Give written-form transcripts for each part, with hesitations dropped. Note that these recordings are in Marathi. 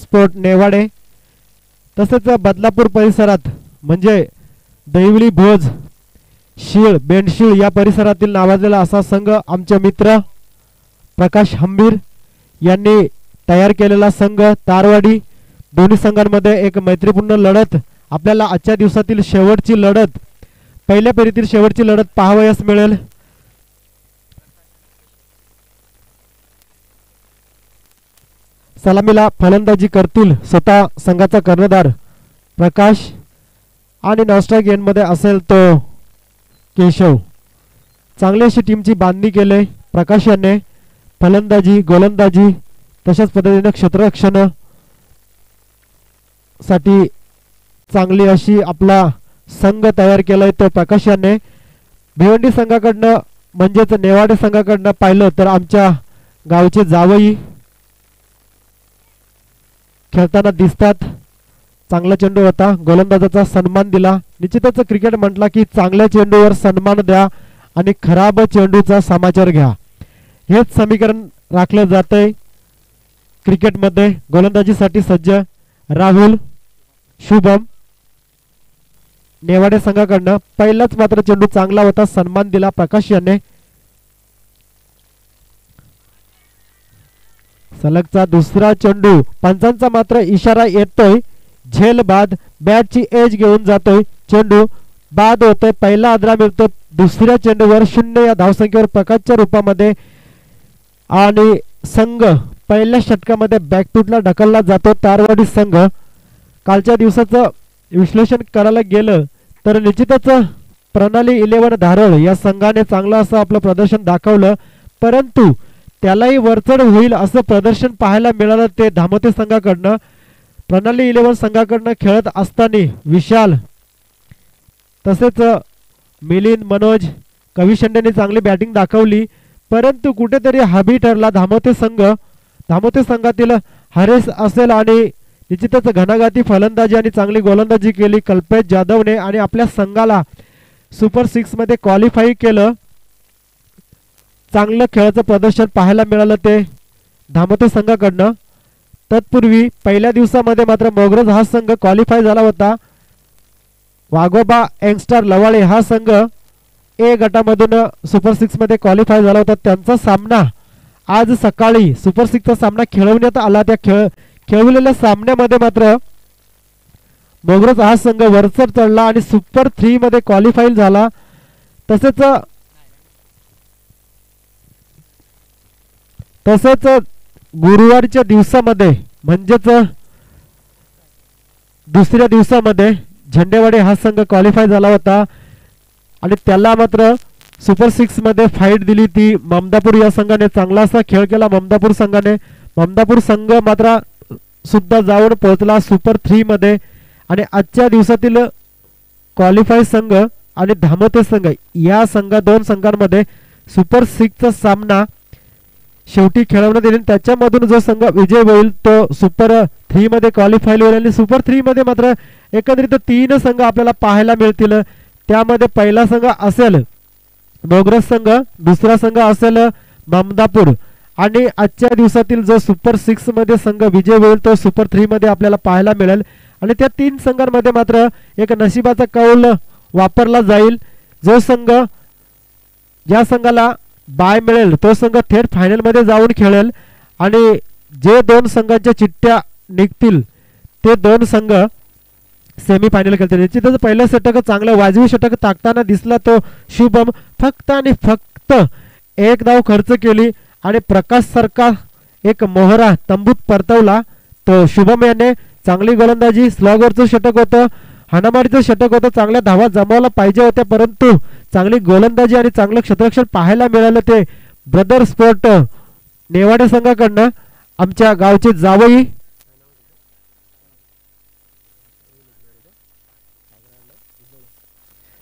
स्पोर्ट नेवाडे तसेच बदलापूर परिसरात म्हणजे दैवली भोज शीळ बेंडशीळ या परिसरातील नावाजलेला असा संघ आमचे मित्र प्रकाश हंबीर यांनी तयार केलेला संघ तारवाडी। दोन्ही संघांमध्ये एक मैत्रीपूर्ण लढत आपल्याला आजच्या दिवसातील शेवटची लढत पहिल्या फेरीतील शेवटची लढत पाहावयास मिळेल। सलामीला फलंदाजी करतील स्वतः संघाचा कर्णधार प्रकाश आणि नॉस्ट्राइक एंडमध्ये असेल तो केशव। चांगली अशी टीमची बांधणी केले प्रकाश याने फलंदाजी गोलंदाजी तशाच पद्धतीने क्षेत्ररक्षण साठी चांगली अशी आपला संघ तयार केलाय तो प्रकाश याने। भिवंडी संघाकडनं म्हणजेच नेवाडे संघाकडनं पाहिलं तर आमच्या गावचे जावई खेळताना दिसतात। चांगला चेंडू होता गोलंदाजाचा सन्मान दिला। निश्चितच क्रिकेट म्हटला की चांगल्या चेंडूवर सन्मान द्या आणि खराब चेंडूचा समाचार घ्या हेच समीकरण राखलं जातंय क्रिकेटमध्ये। गोलंदाजीसाठी सज्ज राहुल शुभम नेवाडे संघाकडनं पहिलाच मात्र चेंडू चांगला होता सन्मान दिला प्रकाश याने। सलगचा दुसरा चेंडू पंचांचा मात्र इशारा येतोय झेल बाद बॅटची एज घेऊन जातोय चेंडू बाद होतोय पहिला आदरा मिळतो दुसऱ्या चेंडूवर 0 या धावसंख्येवर प्रकाशच्या रूपामध्ये आणि संघ पहिल्या षटकामध्ये बॅकफूटला ढकलला जातो तारवाडी संघ। कालच्या दिवसाचं विश्लेषण करायला गेलं तर निश्चितच प्रणाली 11 धारळ या संघाने चांगलं असं आपलं प्रदर्शन दाखवलं परंतु त्यालाही वरचढ होईल असं प्रदर्शन पाहायला मिळालं ते धामोते संघाकडनं। प्रणाली 11 संघाकडनं खेळत असताना विशाल तसेच मिलिंद मनोज कविशंडेने चांगली बॅटिंग दाखवली परंतु कुठेतरी हबी ठरला धामोते संघ। धामोते संघातील हरेश असेल आणि निश्चितच घनाघाती फलंदाजी आणि चांगली गोलंदाजी केली कल्पेश जाधवने आणि आपल्या संघाला सुपर 6 मध्ये क्वालिफाय केलं। चांगलं खेळाचं प्रदर्शन पाहायला मिळालं ते धामोते संघाकडनं। तत्पूर्वी पहिल्या दिवसामध्ये मात्र मोगरज हा संघ क्वालिफाय झाला होता। वाघोबा यंगस्टर लवाळे हा संघ ए गटामधून सुपर 6 मध्ये क्वालिफाय झाला होता त्यांचा सामना आज सकाळी सुपर 6 चा सामना खेळवण्यात आला। त्या खेळवलेल्या सामन्यामध्ये मात्र मोगरज हा संघ वरचढ चढला आणि सुपर 3 मध्ये क्वालिफाय झाला। तसेच गुरुवारच्या दिवसामध्ये म्हणजेच दुसऱ्या दिवसामध्ये झेंडेवाडी हा संघ क्वालिफाय झाला होता आणि त्याला मात्र सुपर 6 मध्ये फाईट दिली ती ममदापूर या संघाने चांगला असा खेळ केला ममदापूर संघाने। ममदापूर संघ मात्र सुद्धा जाऊन पोहोचला सुपर 3 मध्ये आणि आजच्या दिवसातील क्वालिफाय संघ आणि धामोते संघ या दोन संघांमध्ये सुपर 6 चा सामना शेवटी खेळवण्यात येईल। त्याच्यामधून जो संघ विजय होईल तो सुपर 3 मध्ये क्वालिफाय होईल आणि सुपर 3 मध्ये मात्र एकंदरीत 3 संघ आपल्याला पाहायला मिळतील। त्यामध्ये पहिला संघ असेल मोगरज संघ दुसरा संघ असेल ममदापूर आणि आजच्या दिवसातील जो सुपर 6 मध्ये संघ विजय होईल तो सुपर 3 मध्ये आपल्याला पाहायला मिळेल आणि त्या 3 संघांमध्ये मात्र एक नशिबाचा कौल वापरला जाईल। जो संघ ज्या संघाला बाय मिळेल तो संघ थेट फायनल मध्ये जाऊन खेळेल आणि जे 2 संघांच्या चिठ्ठ्या निघतील ते 2 संघ सेमी फायनल खेळतील। निश्चितच पहिलं षटक चांगलं वाजवी षटक टाकताना दिसला तो शुभम फक्त आणि फक्त एक धाव खर्च केली आणि प्रकाश सारखा एक मोहरा तंबूत परतवला तो शुभम याने। चांगली गोलंदाजी स्लॉगरचं षटक होतं हाणामारीचं षटक होतं चांगल्या धावा जमावला पाहिजे होत्या परंतु चांगली गोलंदाजी आणि चांगलं क्षेत्ररक्षण पाहायला मिळालं ते ब्रदर स्पोर्ट नेवाडे संघाकडनं। आमच्या गावचे जावई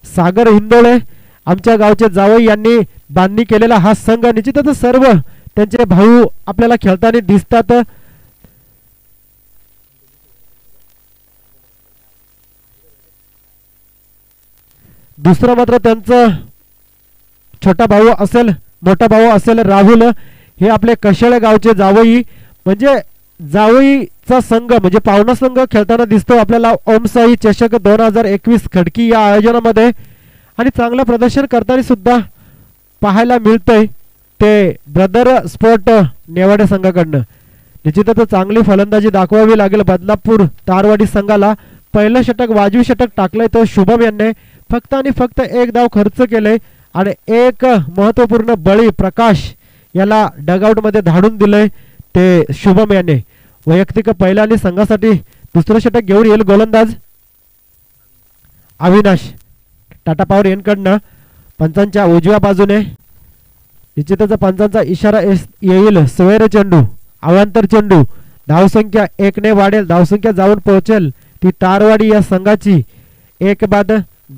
सागर हिंदोळे आमच्या गावचे जावई यांनी बांधणी केलेला हा संघ निश्चितच सर्व त्यांचे भाऊ आपल्याला खेळताना दिसतात। दुसरा मात्र त्यांचा छोटा भाऊ असेल मोठा भाऊ असेल राहुल हे आपले कशेळे गावचे जावई म्हणजे जावई चा संघ म्हणजे पाहुणा संघ खेळताना दिसतो आपल्याला ओमसाई चषक 2021 खडकी या आयोजनामध्ये आणि चांगलं प्रदर्शन करताना सुद्धा पाहायला मिळतंय ते ब्रदर स्पोर्ट नेवाडे संघाकडनं। निश्चितच चांगली फलंदाजी दाखवावी लागेल बदलापूर तारवाडी संघाला। पहिलं षटक वाजवी षटक टाकलंय तो शुभम यांनी फक्त आणि फक्त एक धाव खर्च केले आणि एक महत्त्वपूर्ण बळी प्रकाश याला डगआउट मध्ये धाडून दिलंय ते शुभम यांनी। वैयक्तिक पहिला आणि संघासाठी दुसरं षटक घेऊन येईल गोलंदाज अविनाश टाटा पॉवर यांकडनं पंचांच्या उजव्या बाजूने। निश्चितच पंचांचा इशारा येईल सवेर चेंडू अवांतर चेंडू धावसंख्या 1 ने वाढेल धावसंख्या जाऊन पोहोचेल ती तारवाडी या संघाची 1 बाद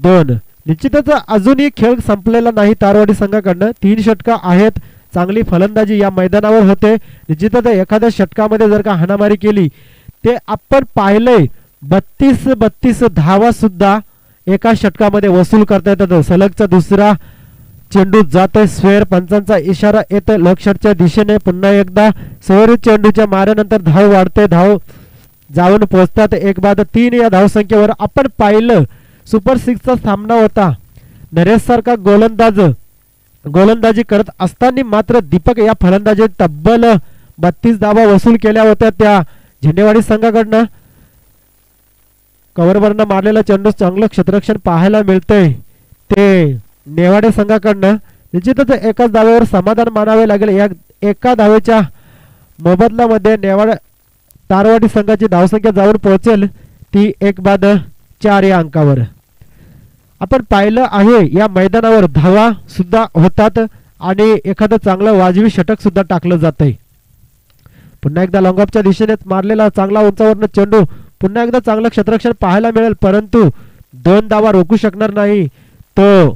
2। निश्चितच अजूनही खेळ संपलेला नाही तारवाडी संघाकडनं 3 षटका आहेत चांगली फलंदाजी या मैदानावर होते। निश्चितच एखाद्या षटकामध्ये जर का हाणामारी केली ते आपण पाहिलंय 32 धावा सुद्धा एका षटकामध्ये वसूल करता येतात। सलगचा दुसरा चेंडू जातोय स्क्वेअर पंचांचा इशारा येतोय लक्षच्या दिशेने पुन्हा एकदा स्क्वेअर चेंडूच्या माऱ्यानंतर धाव वाढते धाव जाऊन पोहोचतात 1 बाद 3 या धावसंख्येवर। आपण पाहिलं सुपर 6 चा सामना होता नरेश सारखा गोलंदाजी करत असताना मात्र दीपक या फलंदाजीत तब्बल 32 धावा वसूल केल्या होत्या त्या झेंडेवाडी संघाकडनं। कव्हरवरनं मारलेला चेंडू चांगलं क्षेत्ररक्षण पाहायला मिळतंय ते नेवाडे संघाकडनं। निश्चितच एकाच धावेवर समाधान मानावे लागेल। या एका धावेच्या मोबदल्यामध्ये तारवाडी संघाची धावसंख्या जाऊन पोहोचेल ती 1 बाद 4 या अंकावर। आपण पाहिलं आहे या मैदानावर धावा सुद्धा होतात आणि एखादं चांगलं वाजवी षटक सुद्धा टाकलं जातंय। पुन्हा एकदा लॉंगऑफच्या दिशेने मारलेला चांगला उंचावरनं चेंडू पुन्हा एकदा चांगलं क्षेत्ररक्षण पाहायला मिळेल परंतु 2 धावा रोखू शकणार नाही तो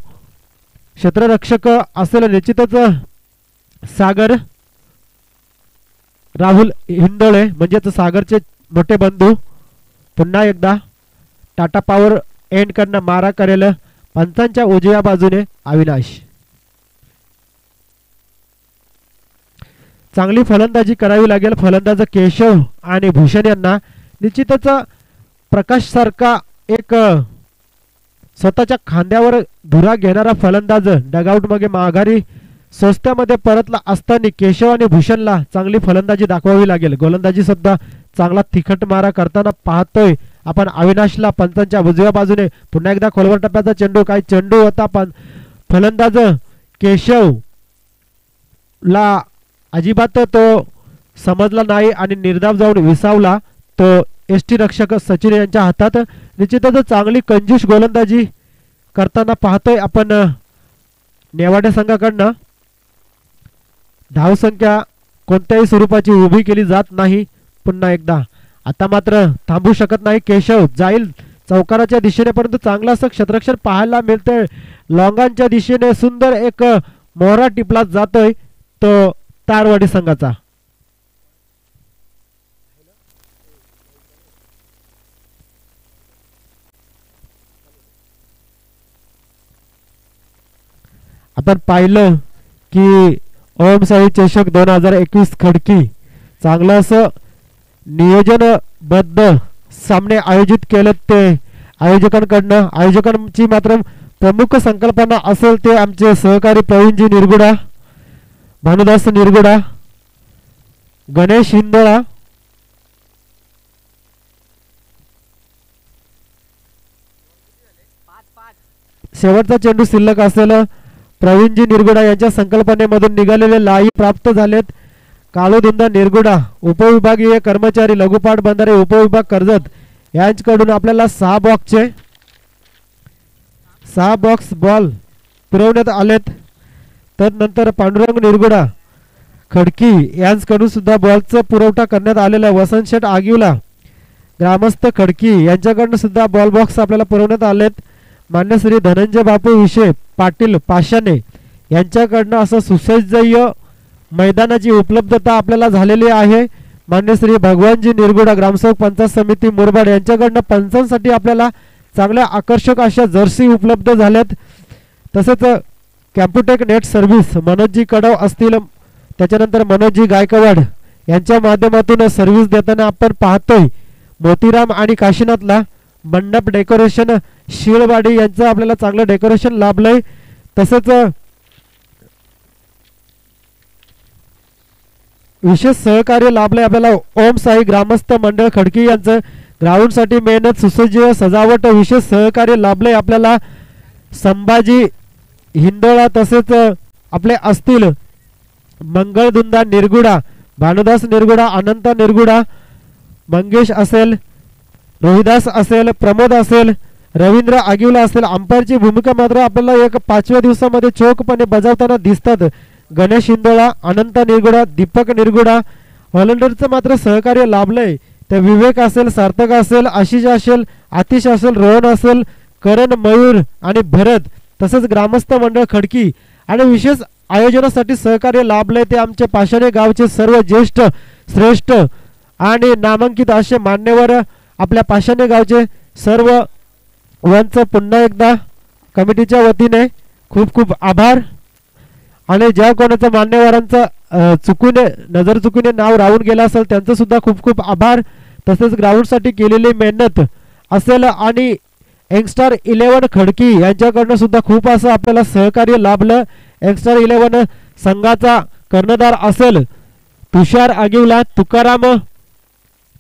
क्षेत्ररक्षक असेल निश्चितच सागर राहुल हिंदोळे म्हणजेच सागरचे मोठे बंधू। पुन्हा एकदा टाटा पॉवर एंड कडनं मारा करेल पंचांच्या उजव्या बाजूने अविनाश। चांगली फलंदाजी करावी लागेल फलंदाज केशव आणि भूषण यांना। निश्चितच प्रकाश सारखा एक स्वतःच्या खांद्यावर धुरा घेणारा फलंदाज डगआउट मध्ये माघारी स्वस्त्यामध्ये परतला असताना केशव आणि भूषणला चांगली फलंदाजी दाखवावी लागेल। गोलंदाजी सुद्धा चांगला तिखट मारा करताना पाहतोय आपण अविनाशला पंचांच्या उजव्या बाजूने। पुन्हा एकदा खोलवर टप्प्याचा चेंडू काय चेंडू होता पण फलंदाज केशव ला अजिबात तो समजला नाही आणि निर्धाव जाऊन विसावला तो एसटी रक्षक सचिन यांच्या हातात। निश्चितच चांगली कंजूस गोलंदाजी करताना पाहतोय आपण नेवाडे संघाकडनं। धावसंख्या कोणत्याही स्वरूपाची उभी केली जात नाही। पुन्हा एकदा आता मात्र थांबू शकत नाही केशव जाईल चौकाराच्या दिशेने परंतु चांगलं असं क्षेत्ररक्षण पाहायला मिळतंय लॉंगांच्या दिशेने सुंदर एक मोहरा टिपला जातोय तो तारवाडी संघाचा। आपण पाहिलं की ओम साई चषक 2021 खडकी चांगलं असं नियोजनबद्ध सामने आयोजित केले ते आयोजकांकडनं। आयोजकांची मात्र प्रमुख संकल्पना असेल ते आमचे सहकारी प्रवीणजी निरगुडा भानुदास निरगुडा गणेश हिंदोळा शेवटचा चेंडू शिल्लक असेल प्रवीणजी निरगुडा यांच्या संकल्पनेमधून निघालेले लाई प्राप्त झालेत। काळूधुंदा निरगुडा उपविभागीय कर्मचारी लघुपाट बंधारे उपविभाग कर्जत यांच्याकडून आपल्याला 6 बॉक्स बॉल पुरवण्यात आलेत। तदनंतर पांडुरंग निरगुडा खडकी यांच्याकडून सुद्धा बॉलचा पुरवठा करण्यात आलेला आहे। वसंत शेठ आगिवला ग्रामस्थ खडकी यांच्याकडून सुद्धा बॉल बॉक्स आपल्याला पुरवण्यात आलेत। मान्य श्री धनंजय बापू विषय पाटील पाशाने यांच्याकडनं असं सुसज्ज मैदानाची उपलब्धता आपल्याला झालेली आहे। मान्य श्री भगवानजी निरगुडा ग्रामसेवक पंचायत समिती मुरबाड यांच्याकडनं पंचांसाठी आपल्याला चांगल्या आकर्षक अशा जर्सी उपलब्ध झाल्यात। तसेच कॅम्प्युटेक नेट सर्व्हिस मनोजजी कडव असतील त्याच्यानंतर मनोजजी गायकवाड यांच्या माध्यमातून सर्व्हिस देताना आपण पाहतोय मोतीराम आणि काशीनाथला मंडप डेकोरेशन शिळवाडी यांचं आपल्याला चांगलं डेकोरेशन लाभलंय. तसंच विशेष सहकार्य लाभलंय आपल्याला ओम साई ग्रामस्थ मंडळ खडकी यांचं ग्राउंड साठी मेहनत सुसज्ज सजावट विशेष सहकार्य लाभलंय आपल्याला संभाजी हिंदोळा. तसेच आपले असतील मंगळदुंदा निरगुडा, भानुदास निरगुडा, अनंत निरगुडा, मंगेश असेल, रोहिदास असेल, प्रमोद असेल, रवींद्र आगिवला असेल. अंपायरची भूमिका मात्र आपल्याला एक 5व्या दिवसामध्ये चोखपणे बजावताना दिसतात. गणेश हिंदोळा, अनंत निरगुडा, दीपक निरगुडा. व्हॉलंटियरचं मात्र सहकार्य लाभलंय. ते विवेक असेल, सार्थक असेल, आशिष असेल, आतिश असेल, रोहन असेल, करण, मयूर आणि भरत. तसंच ग्रामस्थ मंडळ खडकी आणि विशेष आयोजनासाठी सहकार्य लाभलंय ते आमचे पाषाणे गावचे सर्व ज्येष्ठ श्रेष्ठ आणि नामांकित असे मान्यवर आपल्या पाषाणे गावचे सर्व वंच पुन्हा एकदा कमिटीच्या वतीने खूप खूप आभार. आणि ज्या कोणाच्या मान्यवरांचं नजर चुकीने नाव राहून गेलं असेल त्यांचं सुद्धा खूप खूप आभार. तसेच ग्राउंडसाठी केलेली मेहनत असेल आणि यंगस्टार 11 खडकी यांच्याकडनं सुद्धा खूप असं आपल्याला सहकार्य लाभलं. यंगस्टार 11 संघाचा कर्णधार असेल तुषार आगिवला, तुकाराम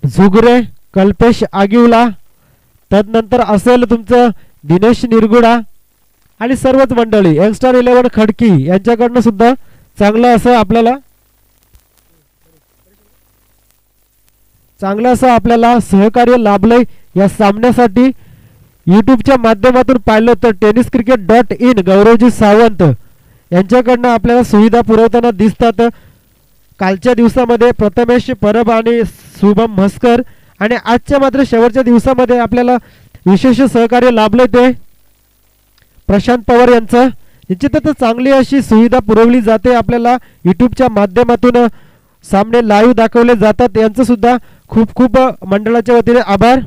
झुगरे, कल्पेश आगिवला. तदनंतर असेल तुमचं दिनेश निरगुडा आणि सर्वच मंडळी यंगस्टार 11 खडकी यांच्याकडनं सुद्धा चांगलं असं आपल्याला सहकार्य लाभलंय. या सामन्यासाठी यूट्यूबच्या माध्यमातून पाहिलं तर tenniscricket.in गौरवजी सावंत यांच्याकडनं आपल्याला सुविधा पुरवताना दिसतात. कालच्या दिवसामध्ये प्रथमेश परब आणि शुभम म्हस्कर आणि आजच्या मात्र शेवटच्या दिवसामध्ये आपल्याला विशेष सहकार्य लाभलंय ते प्रशांत पवार यांचं. निश्चितच चांगली अशी सुविधा पुरवली जाते आपल्याला यूट्यूबच्या माध्यमातून सामने लाईव्ह दाखवले जातात. यांचं सुद्धा खूप खूप मंडळाच्या वतीने आभार.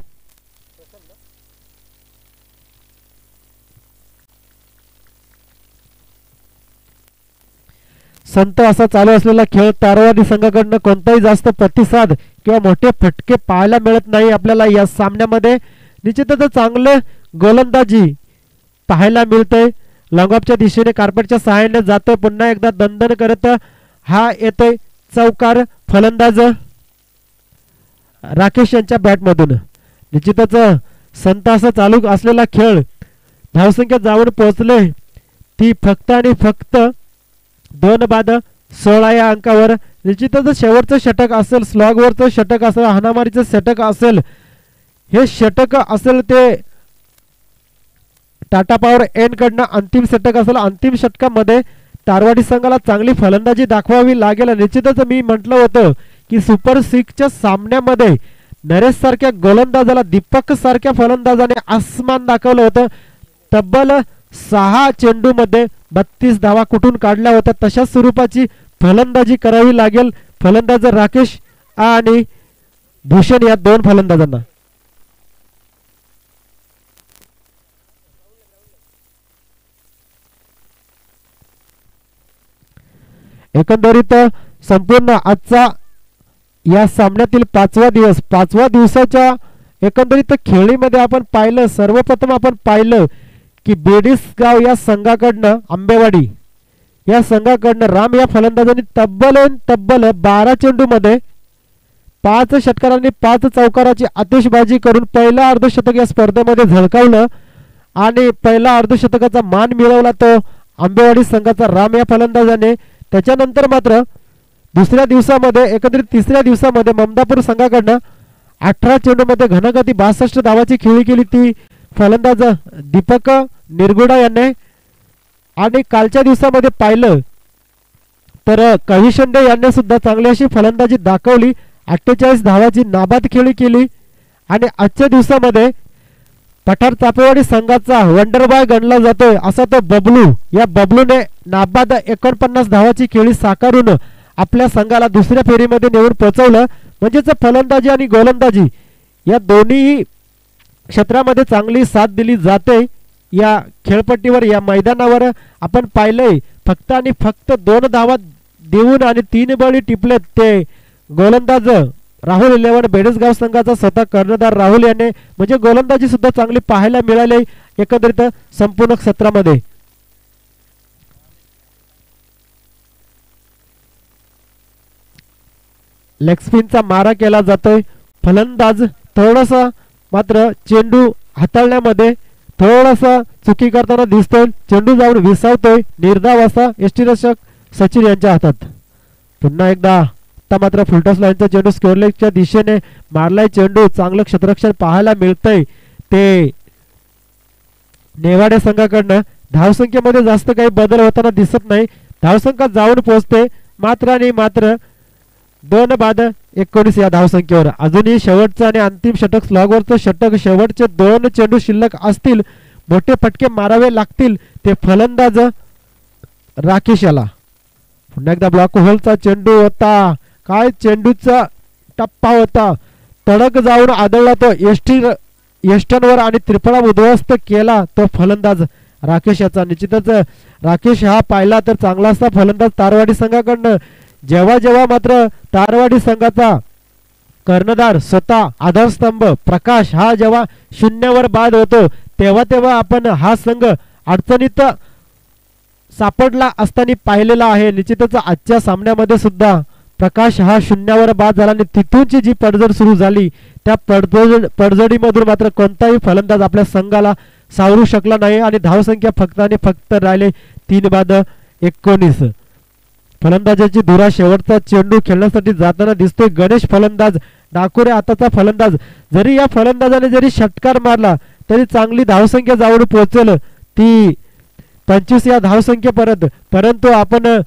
संत असा चालू असलेला खेळ तारवाडी संघाकडनं कोणताही जास्त प्रतिसाद किंवा मोठे फटके पाहायला मिळत नाही आपल्याला या सामन्यामध्ये. निश्चितच चांगले गोलंदाजी पाहायला मिळतंय. लॉंगऑफच्या दिशेने कार्पेटच्या सहाय्याने जातोय पुन्हा एकदा दणदण करत हा येतोय चौकार फलंदाज राकेश यांच्या बॅटमधून. निश्चितच संत असा चालू असलेला खेळ धावसंख्या जाऊन पोहोचले ती फक्त आणि फक्त 2 बाद 16 या अंकावर. निश्चितच शेवटचं षटक असेल, स्लॉगवरचं षटक असेल, हाणामारीचं षटक असेल, हे षटक असेल ते टाटा पॉवर एन कडनं अंतिम षटक असेल. अंतिम षटकामध्ये तारवाडी संघाला चांगली फलंदाजी दाखवावी लागेल. निश्चितच मी म्हटलं होतं की सुपर 6च्या सामन्यामध्ये नरेश सारख्या गोलंदाजाला दीपक सारख्या फलंदाजाने आसमान दाखवलं होतं. तब्बल 6 चेंडूमध्ये 32 धावा कुठून काढल्या होत्या. तशाच स्वरूपाची फलंदाजी करावी लागेल फलंदाज राकेश आणि भूषण या 2 फलंदाजांना. एकंदरीत संपूर्ण आजचा या सामन्यातील 5वा दिवस, 5व्या दिवसाच्या एकंदरीत खेळीमध्ये आपण पाहिलं, सर्वप्रथम आपण पाहिलं की बेडीसगाव या संघाकडनं आंबेवाडी या संघाकडनं राम या फलंदाजांनी तब्बल 12 चेंडूमध्ये 5 षटकारांनी 5 चौकाराची आतिषबाजी करून पहिला अर्धशतक या स्पर्धेमध्ये झळकावलं आणि पहिला अर्धशतकाचा मान मिळवला तो आंबेवाडी संघाचा राम या फलंदाजाने. त्याच्यानंतर मात्र दुसऱ्या दिवसामध्ये एकंदरीत 3ऱ्या दिवसामध्ये ममदापूर संघाकडनं 18 चेंडूमध्ये घनगती 62 धावाची खेळी केली ती फलंदाज दीपक निरगुडा यांनी. आणि कालच्या दिवसामध्ये पाहिलं तर कविशंडे यांनी सुद्धा चांगली अशी फलंदाजी दाखवली, 48 धावाची नाबाद खेळी केली. आणि आजच्या दिवसामध्ये पठार चापेवाडी संघाचा वंडरबॉय गणला जातोय असा तो बबलू, या बबलूने नाबाद 49 धावाची खेळी साकारून आपल्या संघाला दुसऱ्या फेरीमध्ये नेऊन पोहोचवलं. म्हणजेच फलंदाजी आणि गोलंदाजी या दोन्ही क्षेत्रामध्ये चांगली साथ दिली जाते. या खेळपट्टीवर या मैदानावर आपण पाहिलंय फक्त आणि फक्त 2 धावा देऊन आणि 3 बळी टिपलेत ते गोलंदाज राहुल 11 बेडसगाव संघाचा स्वतः कर्णधार राहुल याने म्हणजे गोलंदाजी सुद्धा चांगली पाहायला मिळाली एकंदरीत संपूर्ण सत्रामध्ये. लेग स्पिनचा मारा केला जातोय. फलंदाज थोडासा मात्र चेंडू हाताळण्यामध्ये थोडासा चुकी करताना दिसतोय. चेंडू जाऊन विसावतोय. निर्धाव असा यष्टीरक्षक सचिन यांच्या हातात. पुन्हा एकदा आता मात्र फुलटॉस लाईनचा चेंडू स्क्वेअर लेगच्या दिशेने मारलाय. चेंडू चांगलं क्षेत्ररक्षण पाहायला मिळतंय ते नेवाडे संघाकडनं. धावसंख्येमध्ये जास्त काही बदल होताना दिसत नाही. धावसंख्या जाऊन पोहोचते मात्र आणि मात्र 2 बाद 19 या धावसंख्येवर. अजूनही शेवटचं आणि अंतिम षटक स्लॉगवरचं षटक. शेवटचे 2 चेंडू शिल्लक असतील. मोठे फटके मारावे लागतील ते फलंदाज राकेश याला. पुन्हा एकदा ब्लॉक होलचा चेंडू होता. काय चेंडूचा टप्पा होता. तडक जाऊन आदळला तो यष्टनवर आणि त्रिफळा उद्ध्वस्त केला तो फलंदाज राकेश याचा. निश्चितच राकेश हा पाहिला तर चांगला असा फलंदाज तारवाडी संघाकडनं. जेव्हा जेव्हा मात्र तारवाडी संघाचा कर्णधार स्वतः आधारस्तंभ प्रकाश हा जेव्हा 0वर बाद होतो तेव्हा तेव्हा आपण हा संघ अडचणीत सापडला असताना पाहिलेला आहे. निश्चितच आजच्या सामन्यामध्ये सुद्धा प्रकाश हा 0वर बाद झाला आणि तिथूनची जी पडझड सुरू झाली त्या पडझडीमधून मात्र कोणताही फलंदाज आपल्या संघाला सावरू शकला नाही आणि धावसंख्या फक्त आणि फक्त राहिले 3 बाद 19. फलंदाजाची धुरा शेवटचा चेंडू खेळण्यासाठी जाताना दिसतोय. गणेश फलंदाज डाकुरे आताचा फलंदाज. जरी या फलंदाजाने जरी षटकार मारला तरी चांगली धावसंख्या जाऊन पोहोचेल ती 25 या धावसंख्येपर्यंत. परंतु आपण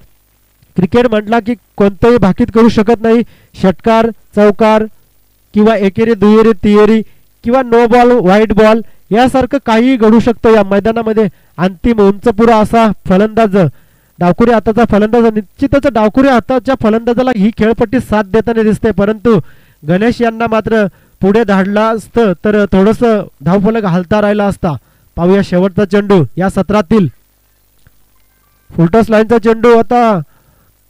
क्रिकेट म्हटला की कोणतंही भाकीत करू शकत नाही. षटकार चौकार किंवा एकेरी दुहेरी तिहेरी किंवा नो बॉल व्हाईट बॉल यासारखं काहीही घडू शकतं या मैदानामध्ये. अंतिम उंचपुरा असा फलंदाज डावखुरी हाताचा फलंदाज. निश्चितच डावखुरी हाताच्या फलंदाजाला ही खेळपट्टी साथ देताना दिसते. परंतु गणेश यांना मात्र पुढे धाडला असतं तर थोडंसं धावफलक हलता राहिला असता. पाहूया शेवटचा चेंडू या सत्रातील. फुलटॉस लाईनचा चेंडू होता.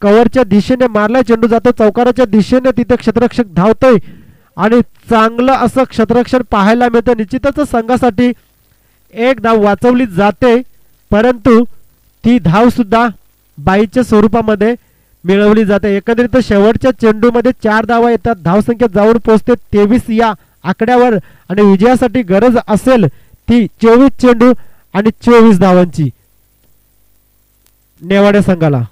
कव्हरच्या दिशेने मारलाय. चेंडू जातो चौकाराच्या दिशेने. तिथे क्षेत्ररक्षक धावतोय आणि चांगलं असं क्षेत्ररक्षण पाहायला मिळतं. निश्चितच संघासाठी एक धाव वाचवली जाते परंतु ती धाव सुद्धा बाईच्या स्वरूपामध्ये मिळवली जाते. एकंदरीत शेवटच्या चेंडूमध्ये 4 धावा येतात. धावसंख्या जाऊन पोहोचते 23 या आकड्यावर आणि विजयासाठी गरज असेल ती 24 चेंडू आणि 24 धावांची नेवाडे संघाला.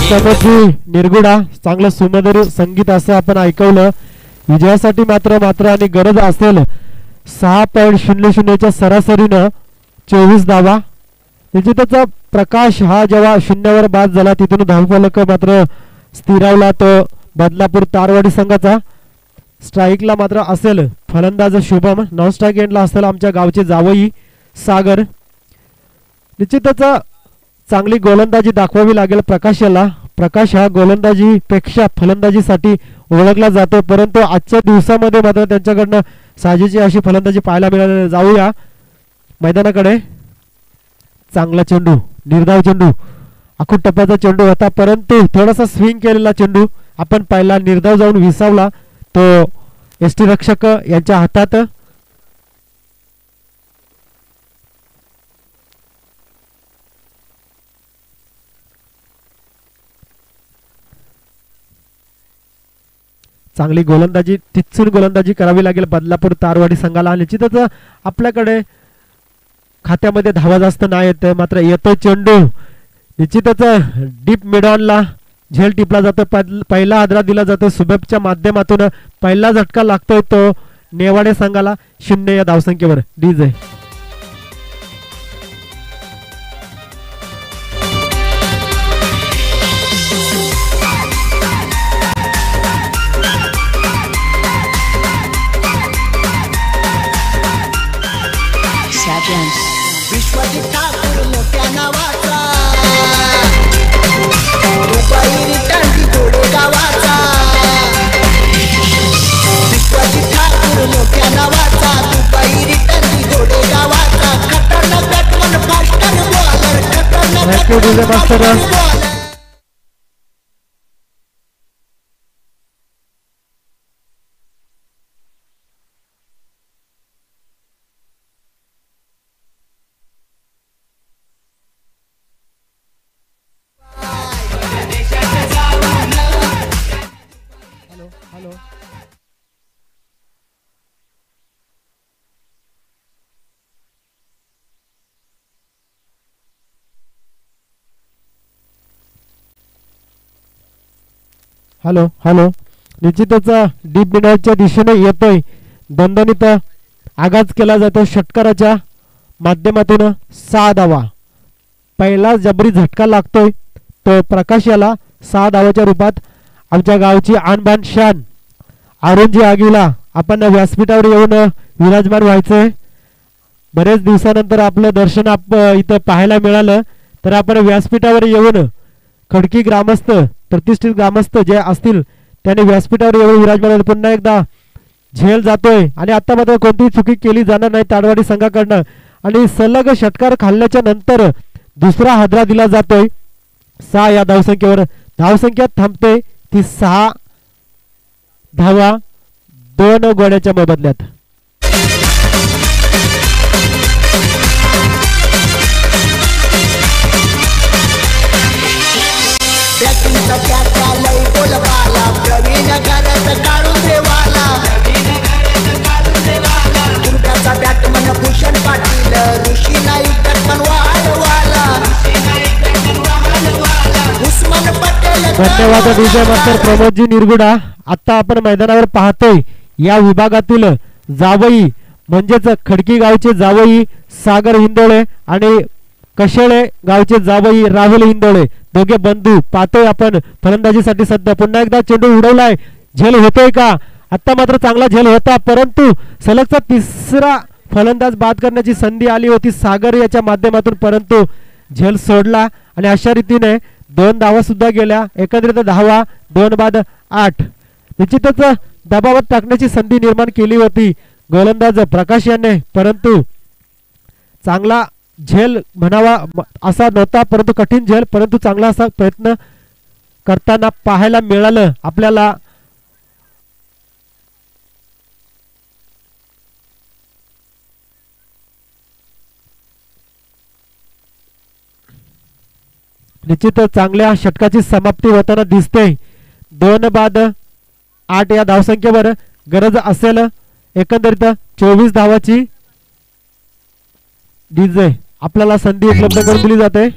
प्रमोदजी निरगुडा चांगलं सुमधुर संगीत असं आपण ऐकवलं. विजयासाठी मात्र आणि गरज असेल 6.00च्या सरासरीनं 24 धावा. निश्चितच प्रकाश हा जेव्हा शून्यावर बाद झाला तिथून धावफलक मात्र स्थिरावला तो बदलापूर तारवाडी संघाचा. स्ट्राईकला मात्र असेल फलंदाज शुभम, नॉन स्ट्राईक एंडला असेल आमच्या गावचे जावई सागर. निश्चितच चांगली गोलंदाजी दाखवावी लागेल प्रकाशाला. प्रकाश हा गोलंदाजीपेक्षा फलंदाजीसाठी ओळखला जातो, परंतु आजच्या दिवसामध्ये मात्र त्यांच्याकडनं साजेची अशी फलंदाजी पाहायला मिळाली. जाऊया मैदानाकडे. चांगला चेंडू, निर्धाव चेंडू, आखूड टप्प्याचा चेंडू होता, परंतु थोडासा स्विंग केलेला चेंडू आपण पाहिला. निर्धाव जाऊन विसावला तो एसटी रक्षक यांच्या हातात. चांगली गोलंदाजी, तिथून गोलंदाजी करावी लागेल बदलापूर तारवाडी संघाला. निश्चितच आपल्याकडे खात्यामध्ये धावा जास्त नाही येत, मात्र येतोय चेंडू. निश्चितच डीप मिडॉनला झेल टिपला जातो, पहिला आदरा दिला जातो सुबेबच्या माध्यमातून. पहिला झटका लागतोय तो नेवाडे संघाला 0 या धावसंख्येवर. डीजे विश्वजित ठाकूर मोठ्या नावाचा, रुपाई रिटांडी घोडे गावाचा. विश्वजित ठाकूर मोठ्या नावाचा, रुपाई रिटांडी घोडे गावाचा. खतरनाक बॅटमन, फास्टर बॉलर, खतरनाक बॉलर. Hello hello. निश्चितच डीप मिडॉनच्या दिशेने येतोय, दणदणीत आगाज केला जातो षटकाराच्या माध्यमातून. 6 धावा. पहिला जबरी झटका लागतोय तो प्रकाश याला 6 धावाच्या रूपात. आमच्या गावची आणबाण शान अरुणजी आगीला आपण व्यासपीठावर येऊन विराजमान व्हायचंय. बरेच दिवसानंतर आपलं दर्शन इथं पाहायला मिळालं, तर आपण व्यासपीठावर येऊन खडकी ग्रामस्थ, प्रतिष्ठित ग्रामस्थ जे असतील त्याने व्यासपीठावर येऊन विराजमान. पुन्हा एकदा झेल जातोय आणि आता मात्र कोणतीही चुकी केली जाणार नाही ताडवाडी संघाकडनं. आणि सलग षटकार खाल्ल्याच्या नंतर दुसरा हादरा दिला जातोय 6 या धावसंख्येवर. धावसंख्या थांबते ती 6 धावा 2 गोड्याच्या मोबदल्यात. प्रवीण घरात काढून देवाला, दुर्गाचा बॅटमन भूषण पाटील, ऋषी नाईक बॅटमन वाढवाला, उस्मान पटेल. धन्यवाद विजय मास्टर प्रमोदजी निरगुडा. आता आपण मैदानावर पाहतोय या विभागातील जावई म्हणजेच खडकी गावचे जावई सागर हिंदोळे आणि कशेळे गावचे जावई राहुल हिंदोळे, दोघे बंधू. पाहतोय आपण फलंदाजीसाठी सध्या. पुन्हा एकदा चेंडू उडवलाय, झेल होतोय का? आता मात्र चांगला झेल होता, परंतु सलगचा तिसरा फलंदाज बाद करण्याची संधी आली होती सागर याच्या माध्यमातून, परंतु झेल सोडला आणि अशा रीतीने 2 धावा सुद्धा गेल्या. एकंदरीत धावा 2 बाद 8. निश्चितच दबावात टाकण्याची संधी निर्माण केली होती गोलंदाज प्रकाश याने, परंतु चांगला झेल म्हणावा असा नव्हता, परंतु कठीण झेल, परंतु चांगला असा प्रयत्न करताना पाहायला मिळालं आपल्याला. निश्चित चांगल्या षटकाची समाप्ती होताना दिसते. 2 बाद 8 या धावसंख्येवर गरज असेल एकंदरीत 24 धावाची. डीजे आपल्याला संधी उपलब्ध करून दिली जाते.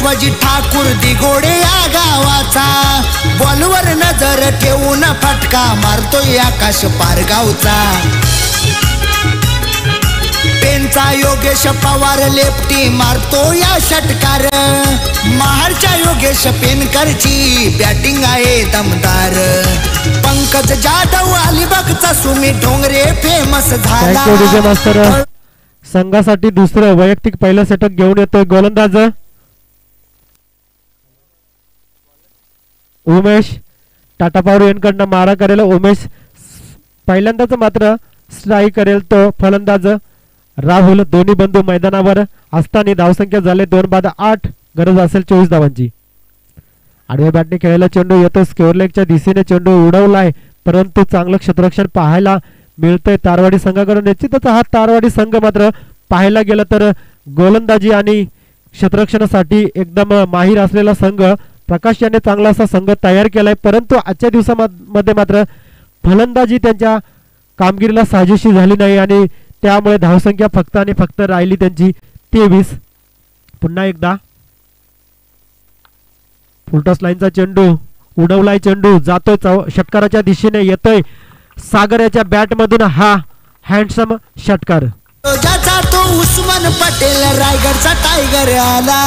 शिवाजी ठाकूर दिघोडे या गावाचा, बॉलवर नजर ठेवून फटका मारतोय आकाश पारगावचा. पेनचा योगेश पवार लेफ्टी मारतो या षटकार, महाडच्या योगेश पेनकरची बॅटिंग आहे दमदार. पंकज जाधव अलिबागचा सुमित ढोंगरे फेमस झाला. संघासाठी दुसरं वैयक्तिक पहिलं षटक घेऊन येतोय गोलंदाज उमेश. टाटा पॉवर यांकडनं मारा करेल उमेश. पहिल्यांदाच मात्र स्ट्राईक करेल तो फलंदाज राहुल. दोन्ही बंधू मैदानावर असताना धावसंख्या झाले 2 बाद 8, गरज असेल 24 धावांची. आडव्या बॅटने खेळायला चेंडू येतो. स्क्वेअर लेगच्या दिशेने चेंडू उडवलाय, परंतु चांगलं क्षेत्ररक्षण पाहायला मिळतंय तारवाडी संघाकडून. निश्चितच हा तारवाडी संघ मात्र पाहायला गेलं तर गोलंदाजी आणि क्षेत्ररक्षणासाठी एकदम माहीर असलेला संघ. प्रकाश याने चांगला असा संघ तयार केलाय, परंतु आजच्या दिवसामध्ये मात्र फलंदाजी त्यांच्या कामगिरीला साजेशी झाली नाही आणि त्यामुळे धावसंख्या फक्त आणि फक्त राहिली त्यांची 23. पुन्हा एकदा फुलटॉस लाईनचा चेंडू उडवलाय, चेंडू जातोय षटकाराच्या दिशेने येतोय सागर याच्या बॅट मधून. हा हँडसम षटकार. ज्याचा तो उस्मान पटेल रायगडचा टायगर आला,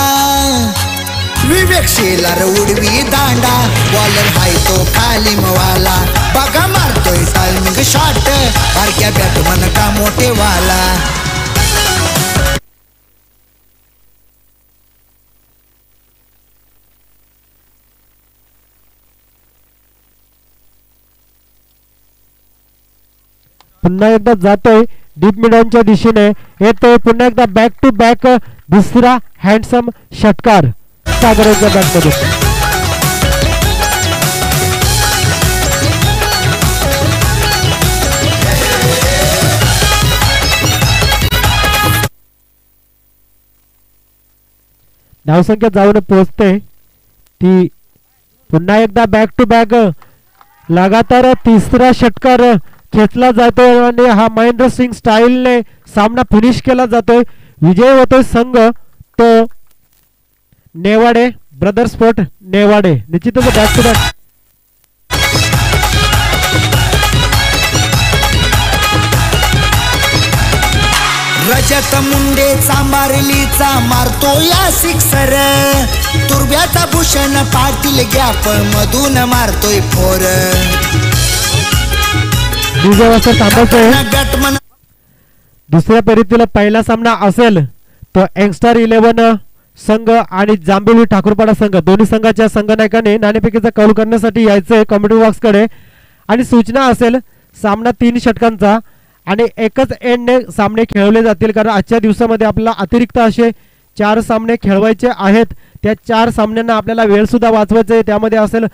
विवेक शेलार उडवी दांडा, बॉलर हाय तो खालीमवाला, बघा मारतोय टायमिंग शॉट, बारक्या बॅटमन का मोठेवाला. पुन्हा एकदा जातोय डीप मिडॉनच्या दिशेने येतोय. पुन्हा एकदा बॅक टू बॅक दुसरा हँडसम षटकार सागरच्या बॅट मध्ये. धावसंख्या जाऊन पोहोचते ती. पुन्हा एकदा बॅक टू बॅक लगातार तिसरा षटकार खेचला जातोय आणि हा महेंद्र सिंग स्टाईलने सामना फिनिश केला जातोय. विजय होतोय संघ तो नेवाडे ब्रदर्स स्पोर्ट नेवाडे. निश्चितच back to back. Rajat Munde चांबारलीचा मारतो या सिक्सर, तुर्ब्याचा भूषण पाटील गॅप मधून मारतोय फोर. बॅटमन दुसऱ्या फेरीतील पहिला सामना असेल तो यंगस्टर 11 संघ आणि जांभिवली ठाकूरपाडा संघ. दोन्ही संघाच्या संघनायकाने नाणेफेकीचा कौल करण्यासाठी यायचे कॉमेंट्री बॉक्स कडे. आणि सूचना असेल सामना 3 षटकांचा आणि एकच एंडने सामने खेळवले जातील, कारण आजच्या दिवसामध्ये आपल्याला अतिरिक्त असे 4 सामने खेळवायचे आहेत. त्या 4 सामन्यांना आपल्याला वेळ सुद्धा वाचवायचा आहे. त्यामध्ये असेल